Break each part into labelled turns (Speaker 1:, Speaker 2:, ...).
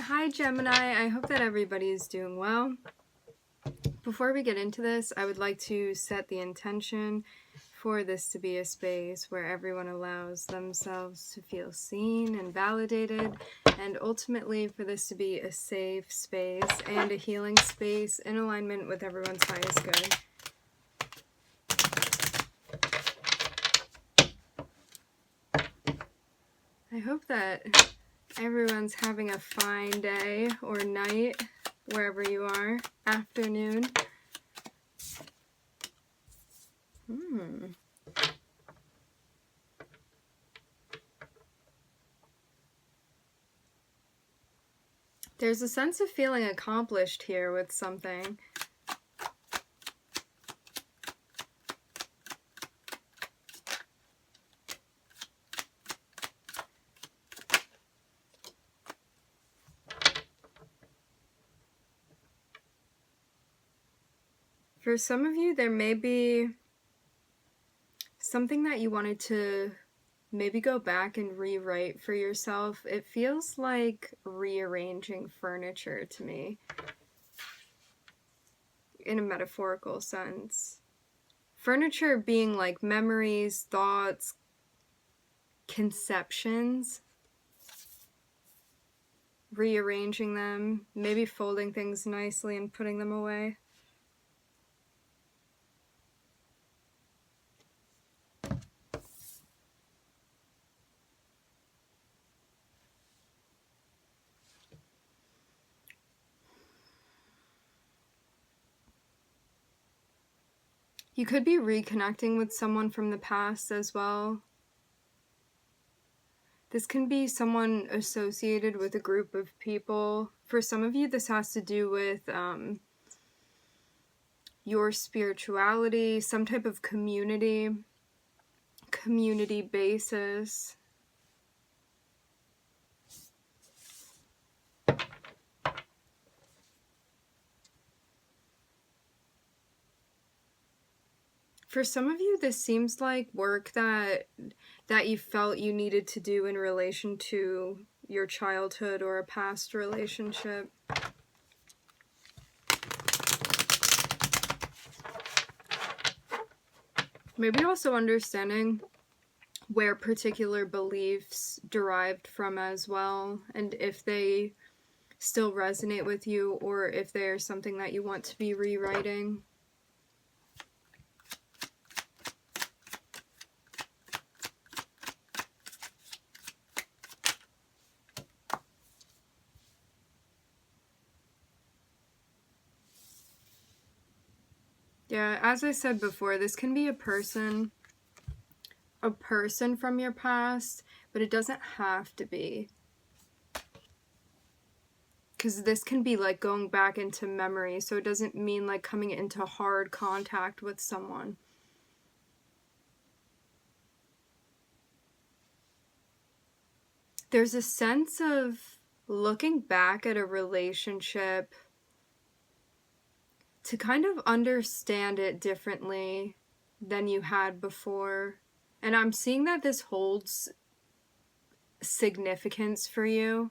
Speaker 1: Hi Gemini, I hope that everybody is doing well. Before we get into this, I would like to set the intention for this to be a space where everyone allows themselves to feel seen and validated, and ultimately for this to be a safe space and a healing space in alignment with everyone's highest good. I hope that everyone's having a fine day or night, wherever you are, afternoon. There's a sense of feeling accomplished here with something. For some of you, there may be something that you wanted to maybe go back and rewrite for yourself. It feels like rearranging furniture to me, in a metaphorical sense. Furniture being like memories, thoughts, conceptions. Rearranging them, maybe folding things nicely and putting them away. You could be reconnecting with someone from the past as well. This can be someone associated with a group of people. For some of you, this has to do with your spirituality, some type of community basis. For some of you, this seems like work that you felt you needed to do in relation to your childhood or a past relationship. Maybe also understanding where particular beliefs derived from as well, and if they still resonate with you or if they're something that you want to be rewriting. Yeah, as I said before, this can be a person from your past, but it doesn't have to be. Because this can be like going back into memory, so it doesn't mean like coming into hard contact with someone. There's a sense of looking back at a relationship to kind of understand it differently than you had before. And I'm seeing that this holds significance for you,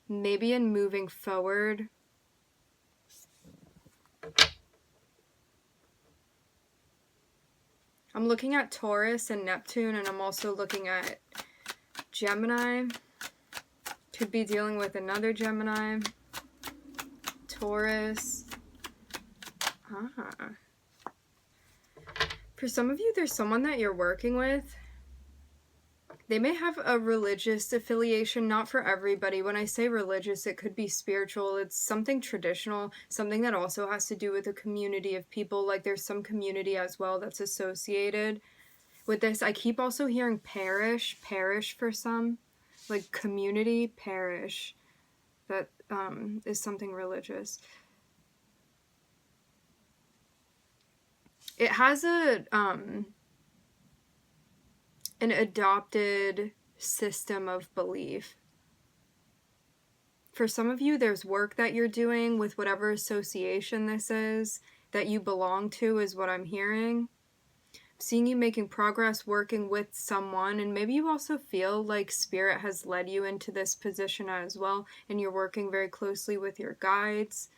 Speaker 1: maybe in moving forward. I'm looking at Taurus and Neptune, and I'm also looking at Gemini. Could be dealing with another Gemini. Taurus. For some of you, there's someone that you're working with. They may have a religious affiliation, not for everybody. When I say religious, it could be spiritual. It's something traditional, something that also has to do with a community of people. Like there's some community as well that's associated with this. I keep also hearing parish for some. Like community, parish. That is something religious. It has an adopted system of belief. For some of you, there's work that you're doing with whatever association this is that you belong to, is what I'm hearing. seeing you making progress, working with someone, and maybe you also feel like Spirit has led you into this position as well, and you're working very closely with your guides.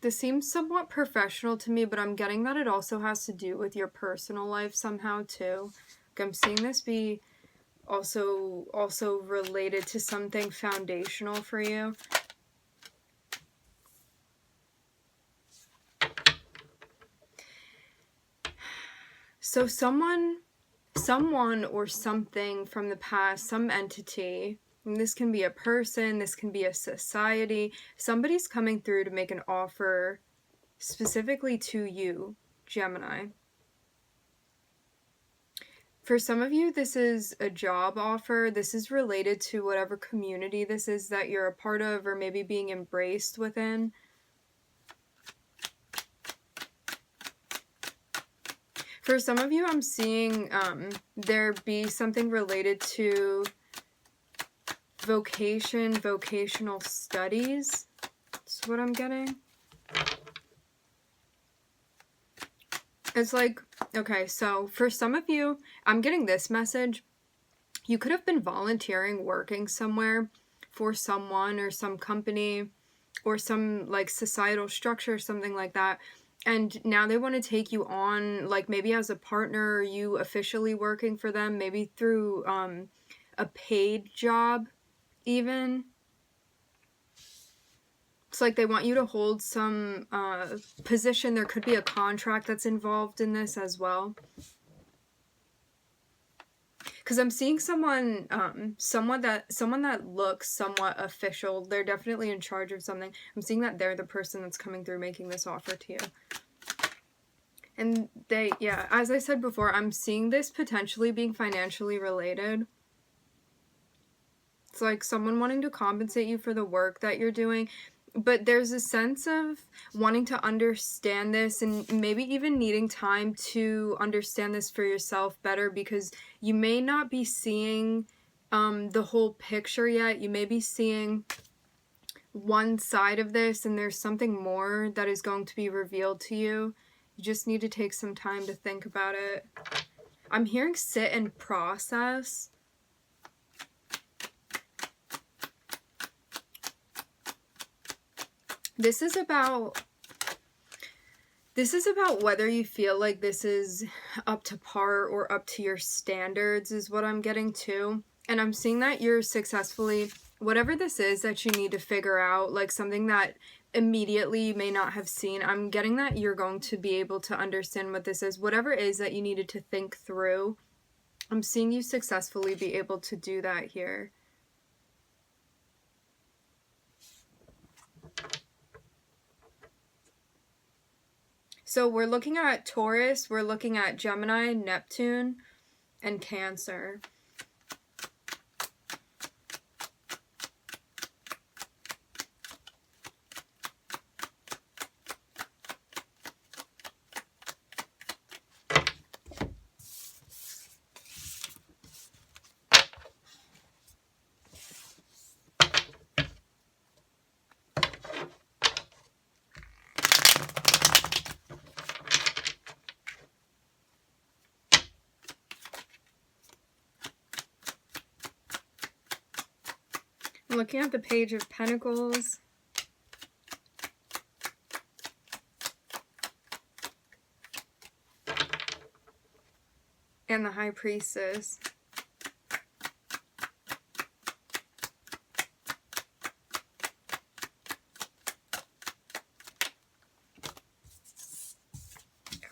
Speaker 1: This seems somewhat professional to me, but I'm getting that it also has to do with your personal life somehow too. Like, I'm seeing this be also related to something foundational for you. So someone or something from the past, some entity, and this can be a person, this can be a society, somebody's coming through to make an offer specifically to you, Gemini. For some of you, this is a job offer. This is related to whatever community this is that you're a part of, or maybe being embraced within. For some of you, I'm seeing there be something related to vocational studies. That's what I'm getting. It's like, okay, so for some of you, I'm getting this message. You could have been volunteering, working somewhere for someone or some company or some like societal structure, something like that. And now they want to take you on, like maybe as a partner, or you officially working for them, maybe through a paid job even. It's like they want you to hold some position. There could be a contract that's involved in this as well. Because I'm seeing someone that looks somewhat official. They're definitely in charge of something. I'm seeing that they're the person that's coming through making this offer to you. And they, yeah, as I said before, I'm seeing this potentially being financially related. It's like someone wanting to compensate you for the work that you're doing. But there's a sense of wanting to understand this and maybe even needing time to understand this for yourself better, because you may not be seeing the whole picture yet. You may be seeing one side of this, and there's something more that is going to be revealed to you. You just need to take some time to think about it. I'm hearing sit and process. This is about whether you feel like this is up to par or up to your standards is what I'm getting to. And I'm seeing that you're successfully, whatever this is that you need to figure out, like something that immediately you may not have seen, I'm getting that you're going to be able to understand what this is. Whatever it is that you needed to think through, I'm seeing you successfully be able to do that here. So we're looking at Taurus, we're looking at Gemini, Neptune, and Cancer. I'm looking at the Page of Pentacles. And the High Priestess.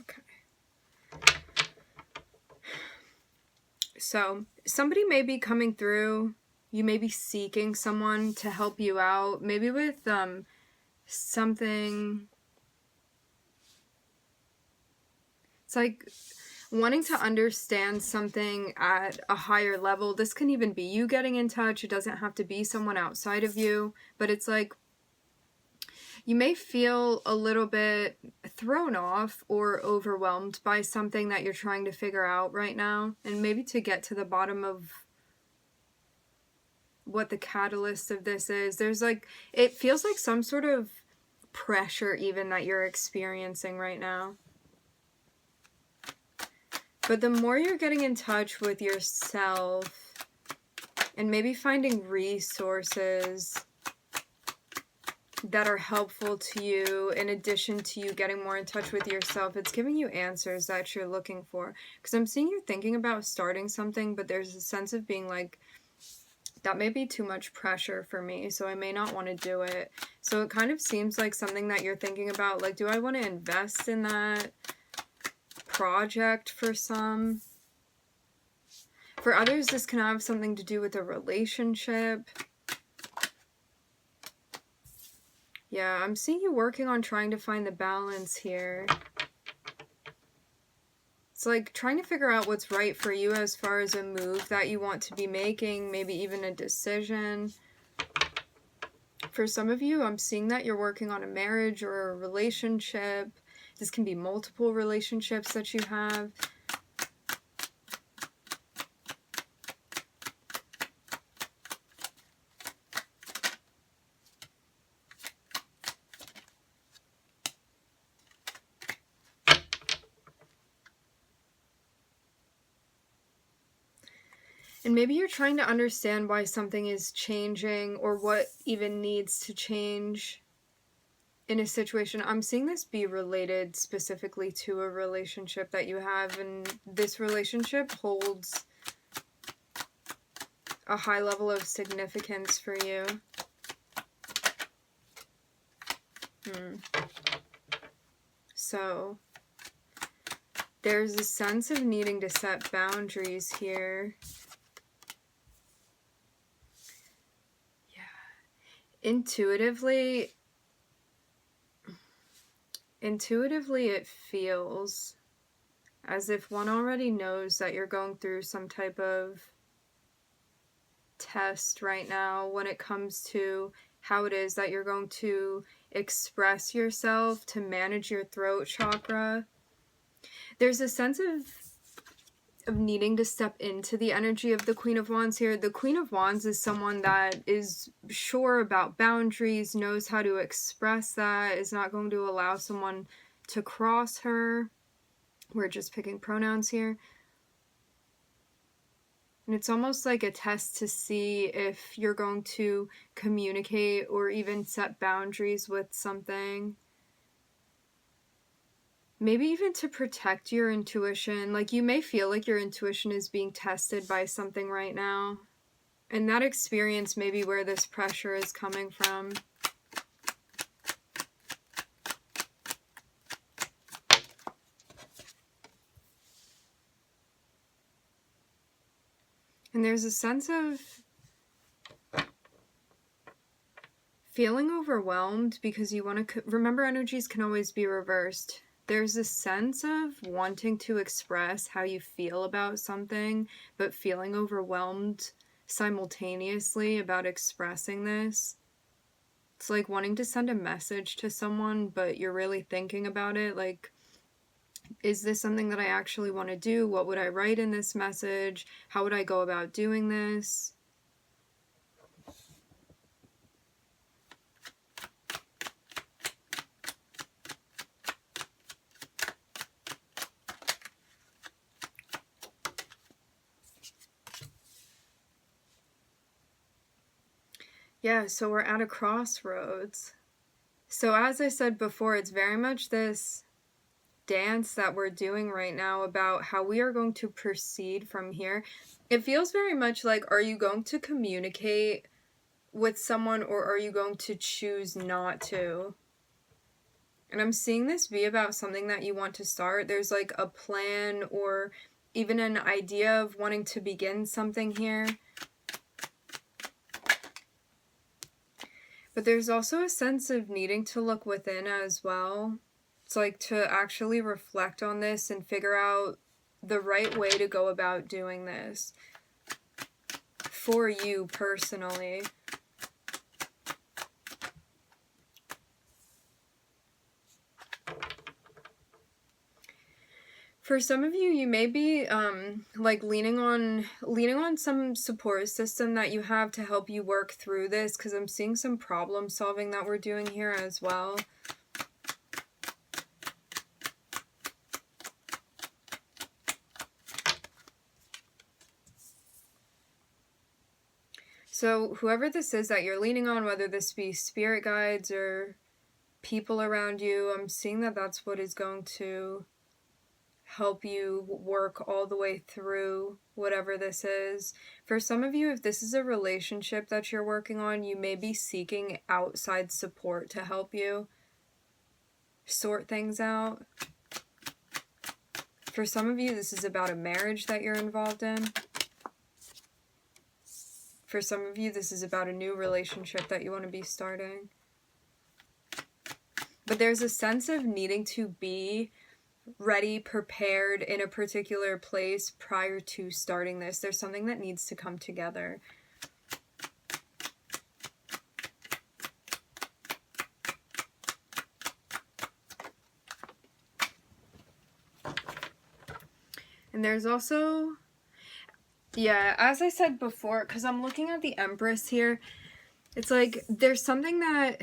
Speaker 1: Okay. So, somebody may be coming through. You may be seeking someone to help you out, maybe with something. It's like wanting to understand something at a higher level. This can even be you getting in touch. It doesn't have to be someone outside of you, but it's like you may feel a little bit thrown off or overwhelmed by something that you're trying to figure out right now, and maybe to get to the bottom of what the catalyst of this is. There's like, it feels like some sort of pressure even that you're experiencing right now. But the more you're getting in touch with yourself and maybe finding resources that are helpful to you, in addition to you getting more in touch with yourself, it's giving you answers that you're looking for. Because I'm seeing you thinking about starting something, but there's a sense of being like, that may be too much pressure for me, so I may not want to do it. So it kind of seems like something that you're thinking about, like, do I want to invest in that project for some? For others, this can have something to do with a relationship. Yeah, I'm seeing you working on trying to find the balance here. It's like trying to figure out what's right for you as far as a move that you want to be making, maybe even a decision. For some of you, I'm seeing that you're working on a marriage or a relationship. This can be multiple relationships that you have. And maybe you're trying to understand why something is changing or what even needs to change in a situation. I'm seeing this be related specifically to a relationship that you have, and this relationship holds a high level of significance for you. So there's a sense of needing to set boundaries here. Intuitively it feels as if one already knows that you're going through some type of test right now when it comes to how it is that you're going to express yourself to manage your throat chakra. There's a sense of needing to step into the energy of the Queen of Wands here. The Queen of Wands is someone that is sure about boundaries, knows how to express that, is not going to allow someone to cross her. We're just picking pronouns here. And it's almost like a test to see if you're going to communicate or even set boundaries with something. Maybe even to protect your intuition. Like, you may feel like your intuition is being tested by something right now. And that experience may be where this pressure is coming from. And there's a sense of feeling overwhelmed because you want to... Remember, energies can always be reversed. There's a sense of wanting to express how you feel about something, but feeling overwhelmed simultaneously about expressing this. It's like wanting to send a message to someone, but you're really thinking about it. Like, is this something that I actually want to do? What would I write in this message? How would I go about doing this? Yeah, so we're at a crossroads. So as I said before, it's very much this dance that we're doing right now about how we are going to proceed from here. It feels very much like, are you going to communicate with someone or are you going to choose not to? And I'm seeing this be about something that you want to start. There's like a plan or even an idea of wanting to begin something here. But there's also a sense of needing to look within as well. It's like to actually reflect on this and figure out the right way to go about doing this for you personally. For some of you, you may be like leaning on some support system that you have to help you work through this, because I'm seeing some problem solving that we're doing here as well. So whoever this is that you're leaning on, whether this be spirit guides or people around you, I'm seeing that that's what is going to help you work all the way through whatever this is. For some of you, if this is a relationship that you're working on, you may be seeking outside support to help you sort things out. For some of you, this is about a marriage that you're involved in. For some of you, this is about a new relationship that you want to be starting. But there's a sense of needing to be ready, prepared in a particular place prior to starting this. There's something that needs to come together. And there's also, yeah, as I said before, because I'm looking at the Empress here, it's like there's something that,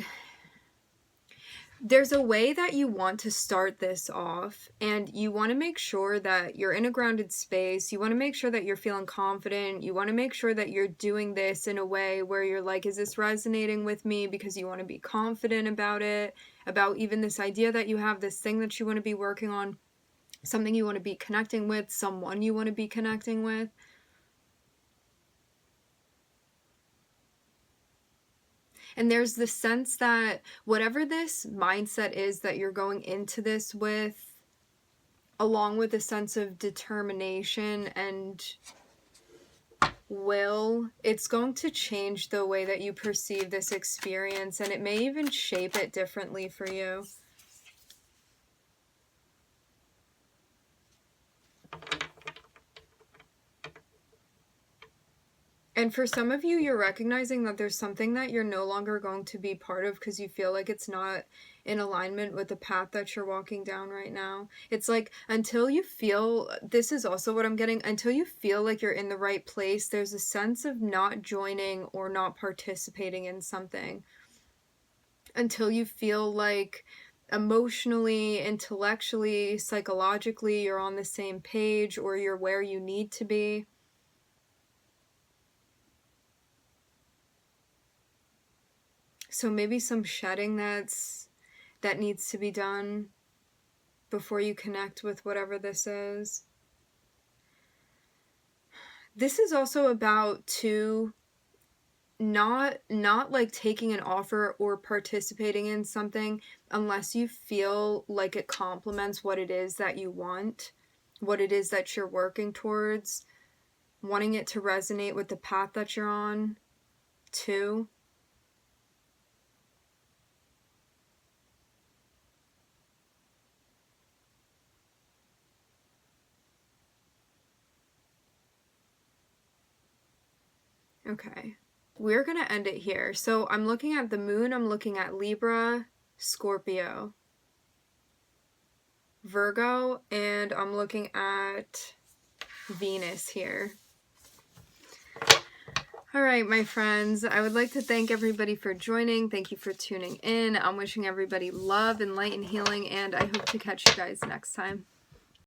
Speaker 1: there's a way that you want to start this off, and you want to make sure that you're in a grounded space. You want to make sure that you're feeling confident. You want to make sure that you're doing this in a way where you're like, is this resonating with me? Because you want to be confident about it, about even this idea that you have, this thing that you want to be working on, something you want to be connecting with, someone you want to be connecting with. And there's the sense that whatever this mindset is that you're going into this with, along with a sense of determination and will, it's going to change the way that you perceive this experience, and it may even shape it differently for you. And for some of you, you're recognizing that there's something that you're no longer going to be part of because you feel like it's not in alignment with the path that you're walking down right now. It's like, until you feel, this is also what I'm getting, until you feel like you're in the right place, there's a sense of not joining or not participating in something. Until you feel like emotionally, intellectually, psychologically, you're on the same page or you're where you need to be. So maybe some shedding that needs to be done before you connect with whatever this is. This is also about not like taking an offer or participating in something unless you feel like it complements what it is that you want, what it is that you're working towards, wanting it to resonate with the path that you're on too. Okay, we're going to end it here. So I'm looking at the moon, I'm looking at Libra, Scorpio, Virgo, and I'm looking at Venus here. All right, my friends, I would like to thank everybody for joining. Thank you for tuning in. I'm wishing everybody love and light and healing, and I hope to catch you guys next time.